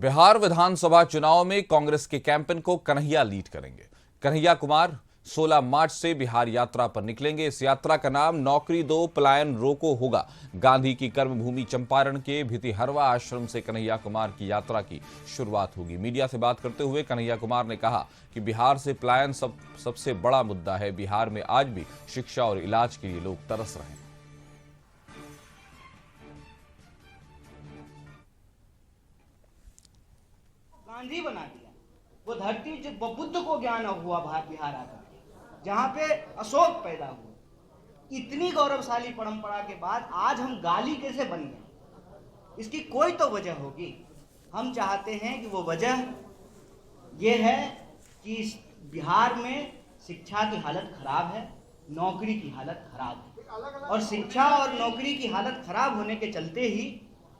बिहार विधानसभा चुनाव में कांग्रेस के कैंपेन को कन्हैया लीड करेंगे। कन्हैया कुमार 16 मार्च से बिहार यात्रा पर निकलेंगे। इस यात्रा का नाम नौकरी दो पलायन रोको होगा। गांधी की कर्मभूमि चंपारण के भितिहरवा आश्रम से कन्हैया कुमार की यात्रा की शुरुआत होगी। मीडिया से बात करते हुए कन्हैया कुमार ने कहा कि बिहार से पलायन सबसे बड़ा मुद्दा है। बिहार में आज भी शिक्षा और इलाज के लिए लोग तरस रहे हैं। गांधी बना दिया वो धरती जो बुद्ध को ज्ञान हुआ बिहार आकर, जहां पे अशोक पैदा हुआ। इतनी गौरवशाली परंपरा के बाद आज हम गाली कैसे बन गए? इसकी कोई तो वजह होगी। हम चाहते हैं कि वो वजह ये है कि बिहार में शिक्षा की हालत खराब है, नौकरी की हालत खराब है, और शिक्षा और नौकरी की हालत खराब होने के चलते ही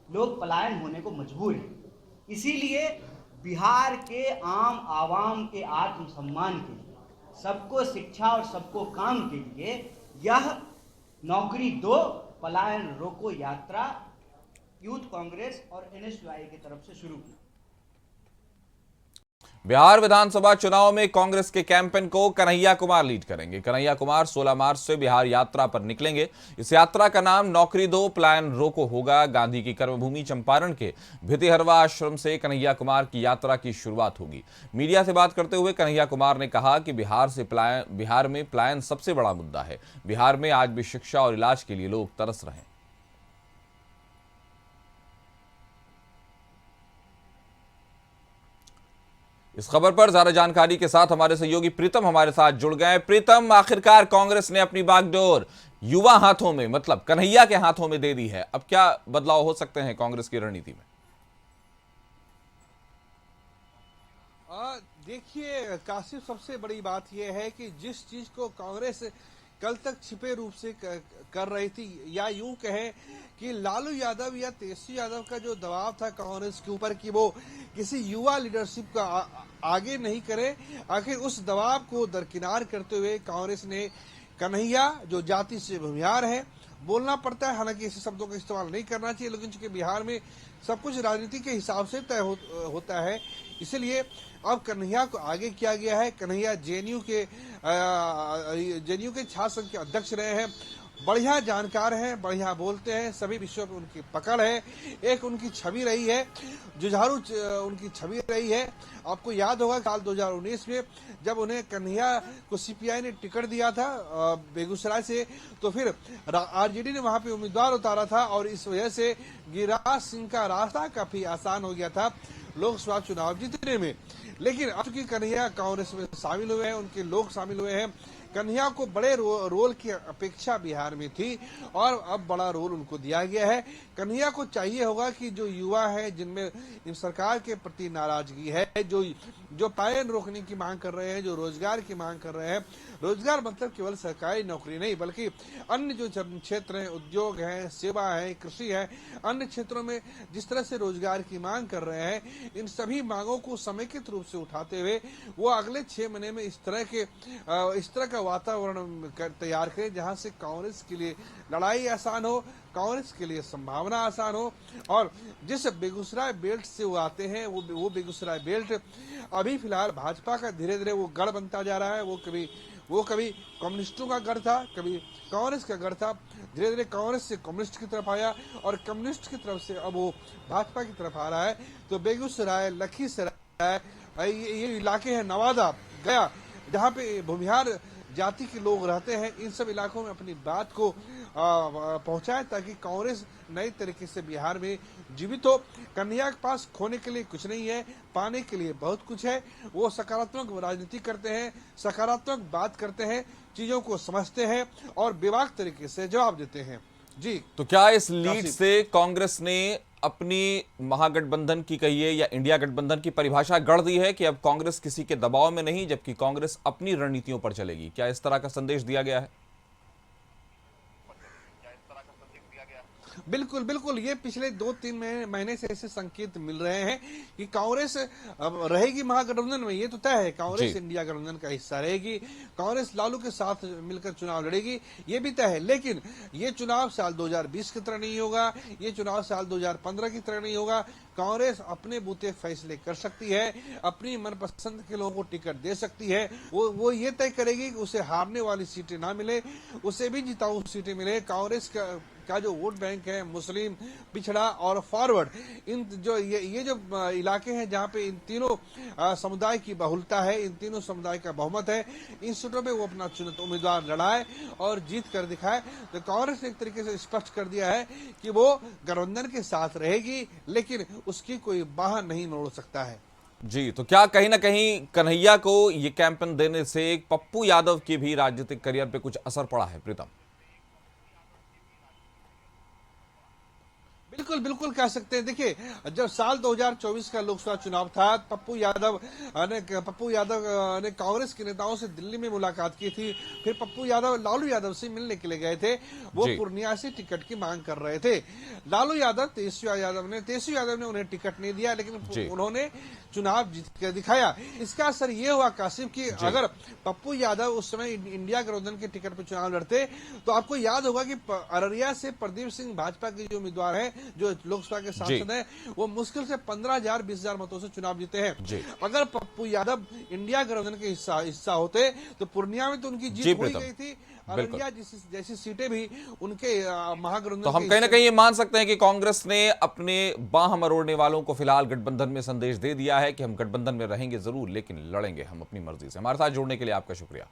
लोग पलायन होने को मजबूर हैं। इसीलिए बिहार के आम आवाम के आत्मसम्मान के लिए, सबको शिक्षा और सबको काम के लिए यह नौकरी दो पलायन रोको यात्रा यूथ कांग्रेस और एनएसयूआई की तरफ से शुरू की। बिहार विधानसभा चुनाव में कांग्रेस के कैंपेन को कन्हैया कुमार लीड करेंगे। कन्हैया कुमार 16 मार्च से बिहार यात्रा पर निकलेंगे। इस यात्रा का नाम नौकरी दो पलायन रोको होगा। गांधी की कर्मभूमि चंपारण के भितिहरवा आश्रम से कन्हैया कुमार की यात्रा की शुरुआत होगी। मीडिया से बात करते हुए कन्हैया कुमार ने कहा कि बिहार में पलायन सबसे बड़ा मुद्दा है। बिहार में आज भी शिक्षा और इलाज के लिए लोग तरस रहे हैं। इस खबर पर ज्यादा जानकारी के साथ हमारे सहयोगी प्रीतम हमारे साथ जुड़ गए। प्रीतम, आखिरकार कांग्रेस ने अपनी बागडोर युवा हाथों में, मतलब कन्हैया के हाथों में दे दी है। अब क्या बदलाव हो सकते हैं कांग्रेस की रणनीति में? देखिए काशिफ, सबसे बड़ी बात यह है कि जिस चीज को कांग्रेस कल तक छिपे रूप से कर रही थी, या यूं कहें कि लालू यादव या तेजस्वी यादव का जो दबाव था कांग्रेस के ऊपर कि वो किसी युवा लीडरशिप का आगे नहीं करे, आखिर उस दबाव को दरकिनार करते हुए कांग्रेस ने कन्हैया, जो जाति से भूमिहार है, बोलना पड़ता है, हालांकि ऐसे शब्दों का इस्तेमाल नहीं करना चाहिए, लेकिन चूंकि बिहार में सब कुछ राजनीति के हिसाब से तय होता है, इसलिए अब कन्हैया को आगे किया गया है। कन्हैया जेएनयू के छात्र संघ के अध्यक्ष रहे हैं, बढ़िया जानकार हैं, बढ़िया बोलते हैं, सभी विषयों पर उनकी पकड़ है, एक उनकी छवि रही है, जुझारू उनकी छवि रही है। आपको याद होगा साल 2019 में जब उन्हें कन्हैया को सीपीआई ने टिकट दिया था बेगूसराय से, तो फिर आरजेडी ने वहां पे उम्मीदवार उतारा था और इस वजह से गिरिराज सिंह का रास्ता काफी आसान हो गया था लोकसभा चुनाव जीतने में। लेकिन अब चूंकि कन्हैया कांग्रेस में शामिल हुए हैं, उनके लोग शामिल हुए हैं, कन्हैया को बड़े रोल की अपेक्षा बिहार में थी और अब बड़ा रोल उनको दिया गया है। कन्हैया को चाहिए होगा कि जो युवा है, जिनमें इन सरकार के प्रति नाराजगी है, जो पलायन रोकने की मांग कर रहे हैं, जो रोजगार की मांग कर रहे हैं, रोजगार मतलब केवल सरकारी नौकरी नहीं बल्कि अन्य जो क्षेत्र हैं, उद्योग है, सेवा है, कृषि है, अन्य क्षेत्रों में जिस तरह से रोजगार की मांग कर रहे हैं, इन सभी मांगों को समेकित रूप से उठाते हुए वो अगले 6 महीने में इस तरह का वातावरण तैयार करें जहां से कांग्रेस के लिए लड़ाई आसान हो, कांग्रेस के लिए संभावना आसान हो। और जिस बेगूसराय बेल्ट से वो आते हैं, वो बेगूसराय बेल्ट अभी फिलहाल भाजपा का धीरे धीरे वो गढ़ बनता जा रहा है। वो कभी कम्युनिस्टों का गढ़ था, कभी कांग्रेस का गढ़ था, धीरे धीरे कांग्रेस से कम्युनिस्ट की तरफ आया और कम्युनिस्ट की तरफ से अब वो भाजपा की तरफ आ रहा है। तो बेगूसराय, लखीसराय, ये इलाके हैं, नवादा, गया, जहाँ पे भूमिहार जाति के लोग रहते हैं, इन सब इलाकों में अपनी बात को पहुंचाए ताकि कांग्रेस नई तरीके से बिहार में जीवित हो। कन्हैया के पास खोने के लिए कुछ नहीं है, पाने के लिए बहुत कुछ है। वो सकारात्मक राजनीति करते हैं, सकारात्मक बात करते हैं, चीजों को समझते हैं और बेबाक तरीके से जवाब देते हैं। जी, तो क्या इस लीड से कांग्रेस ने अपनी महागठबंधन की, कहिए या इंडिया गठबंधन की परिभाषा गढ़ दी है कि अब कांग्रेस किसी के दबाव में नहीं, जबकि कांग्रेस अपनी रणनीतियों पर चलेगी? क्या इस तरह का संदेश दिया गया है? बिल्कुल बिल्कुल, ये पिछले 2-3 महीने से ऐसे संकेत मिल रहे हैं कि कांग्रेस अब रहेगी महागठबंधन में। ये तो तय है, कांग्रेस जी। इंडिया गठबंधन का हिस्सा रहेगी, कांग्रेस लालू के साथ मिलकर चुनाव लड़ेगी, ये भी तय है। लेकिन ये चुनाव साल 2020 की तरह नहीं होगा, ये चुनाव साल 2015 की तरह नहीं होगा। कांग्रेस अपने बूते फैसले कर सकती है, अपनी मनपसंद के लोगों को टिकट दे सकती है। वो ये तय करेगी कि उसे हारने वाली सीटें ना मिले, उसे भी जिताऊ सीटें मिले। कांग्रेस का जो वोट बैंक है, मुस्लिम, पिछड़ा और फॉरवर्ड, इन जो ये जो इलाके हैं जहां पे इन तीनों समुदाय की बहुलता है, इन तीनों समुदाय का बहुमत है, इन सीटों पे वो अपना चुनित उम्मीदवार लड़ाए और जीत कर दिखाए। तो कांग्रेस ने एक तरीके से स्पष्ट कर दिया है कि वो गठबंधन के साथ रहेगी, लेकिन उसकी कोई बाह नहीं मोड़ सकता है। जी, तो क्या कहीं ना कहीं कन्हैया को ये कैंपेन देने से पप्पू यादव के भी राजनीतिक करियर पे कुछ असर पड़ा है प्रीतम? बिल्कुल बिल्कुल कह सकते हैं। देखिए, जब साल 2024 का लोकसभा चुनाव था, पप्पू यादव ने कांग्रेस के नेताओं से दिल्ली में मुलाकात की थी। फिर पप्पू यादव लालू यादव से मिलने के लिए गए थे। वो पूर्णिया से टिकट की मांग कर रहे थे। लालू यादव तेजस्वी यादव ने उन्हें टिकट नहीं दिया, लेकिन उन्होंने चुनाव जीत कर दिखाया। इसका असर ये हुआ कासिम कि अगर पप्पू यादव उस समय इंडिया गठबंधन के टिकट पर चुनाव लड़ते, तो आपको याद होगा कि अररिया से प्रदीप सिंह भाजपा के जो उम्मीदवार है, जो लोकसभा के सांसद हैं, वो मुश्किल से 15,000-20,000 मतों से चुनाव जीते हैं। अगर पप्पू यादव इंडिया गठबंधन के हिस्सा होते, तो पूर्णिया में तो उनकी जीत हो ही गई थी। अररिया जैसी सीटें भी उनके महागठबंधन। तो हम कहीं ना कहीं ये मान सकते हैं कि कांग्रेस ने अपने बाह मरोड़ने वालों को फिलहाल गठबंधन में संदेश दे दिया है कि हम गठबंधन में रहेंगे जरूर, लेकिन लड़ेंगे हम अपनी मर्जी से। हमारे साथ जुड़ने के लिए आपका शुक्रिया।